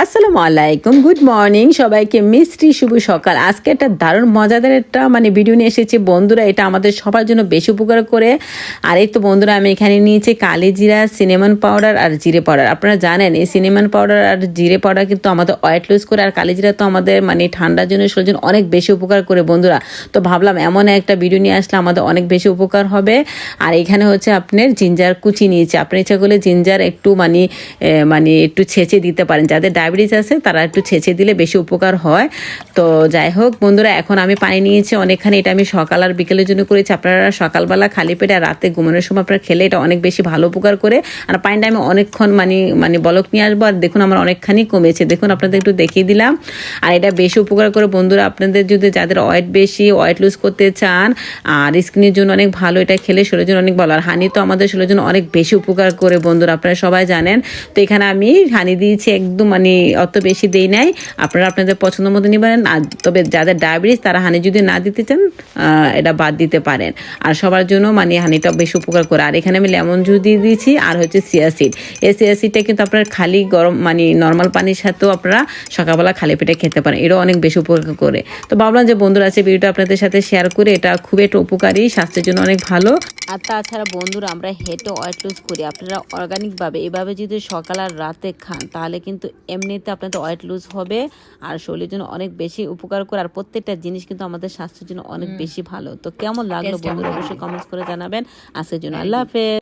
আসসালামু আলাইকুম, good morning সবাইকে। মিষ্টি শুভ সকাল। আজকে একটা দারুণ মজাদার একটা ভিডিও নিয়ে এসেছি বন্ধুরা। এটা আমাদের সবার জন্য বেশি উপকার করে। আর এই তো বন্ধুরা, আমি এখানে নিয়েছি কালি জিরা, সিনেমান পাউডার আর জিরে পাউডার। আপনারা জানেন এই সিনেমান পাউডার আর জিরে পাউডার কিন্তু আমাদের ওয়েট লুজ করে, আর কালি জিরা তো আমাদের ঠান্ডার জন্য শরীরের জন্য অনেক বেশি উপকার করে বন্ধুরা। তো ভাবলাম এমন একটা ভিডিও নিয়ে আসলে আমাদের অনেক বেশি উপকার হবে। আর এখানে হচ্ছে আপনার জিঞ্জার কুচি নিয়েছি। আপনার ইচ্ছা করলে জিঞ্জার একটু একটু ছেঁচে দিতে পারেন। যাদের ডায়াবেটিস আছে তারা একটু ছেঁচে দিলে বেশি উপকার হয়। তো যাই হোক বন্ধুরা, এখন আমি পানি নিয়েছি অনেকখানি। এটা আমি সকাল আর বিকেলের জন্য করেছি। আপনারা সকালবেলা খালি পেটে আর রাতে ঘুমানোর সময় আপনারা খেলে এটা অনেক বেশি ভালো উপকার করে। আর পানিটা আমি অনেকক্ষণ বলক নিয়ে আসবো। আর দেখুন আমার অনেকখানি কমেছে, দেখুন আপনাদের একটু দেখিয়ে দিলাম। আর এটা বেশি উপকার করে বন্ধুরা। আপনাদের যদি যাদের ওয়েট বেশি, ওয়েট লুজ করতে চান আর স্কিনের জন্য অনেক ভালো, এটা খেলে শরীরের জন্য অনেক ভালো। আর হানি তো আমাদের শরীরের জন্য অনেক বেশি উপকার করে বন্ধুরা, আপনারা সবাই জানেন। তো এখানে আমি হানি দিয়েছি একদম, অত বেশি দেই নাই। আপনারা আপনাদের পছন্দ মতো নিবেন। আর তবে যাদের ডায়াবেটিস তারা হানি যদি না দিতে চান এটা বাদ দিতে পারেন। আর সবার জন্য হানিটা বেশি উপকার করে। আর এখানে আমি লেমন জুস দিয়ে দিয়েছি আর হচ্ছে চিয়া সিড। এই চিয়া সিডটা কিন্তু আপনার খালি গরম নর্মাল পানির সাথেও আপনারা সকালবেলা খালি পেটে খেতে পারেন। এটাও অনেক বেশি উপকার করে। তো ভাবলাম যে বন্ধুরা আছে ভিডিওটা আপনাদের সাথে শেয়ার করে। এটা খুবই একটা উপকারী, স্বাস্থ্যের জন্য অনেক ভালো। আর তাছাড়া বন্ধুরা, আমরা হেঁটে ওয়েট লুজ করি। আপনারা অর্গানিকভাবে এভাবে যদি সকাল আর রাতে খান তাহলে কিন্তু এমনিতে আপনাদের ওয়েট লুজ হবে আর শরীরের জন্য অনেক বেশি উপকার করে। আর প্রত্যেকটা জিনিস কিন্তু আমাদের স্বাস্থ্যের জন্য অনেক বেশি ভালো। তো কেমন লাগলো বন্ধুরা অবশ্যই কমেন্টস করে জানাবেন। আজকের জন্য আল্লাহ হাফেজ।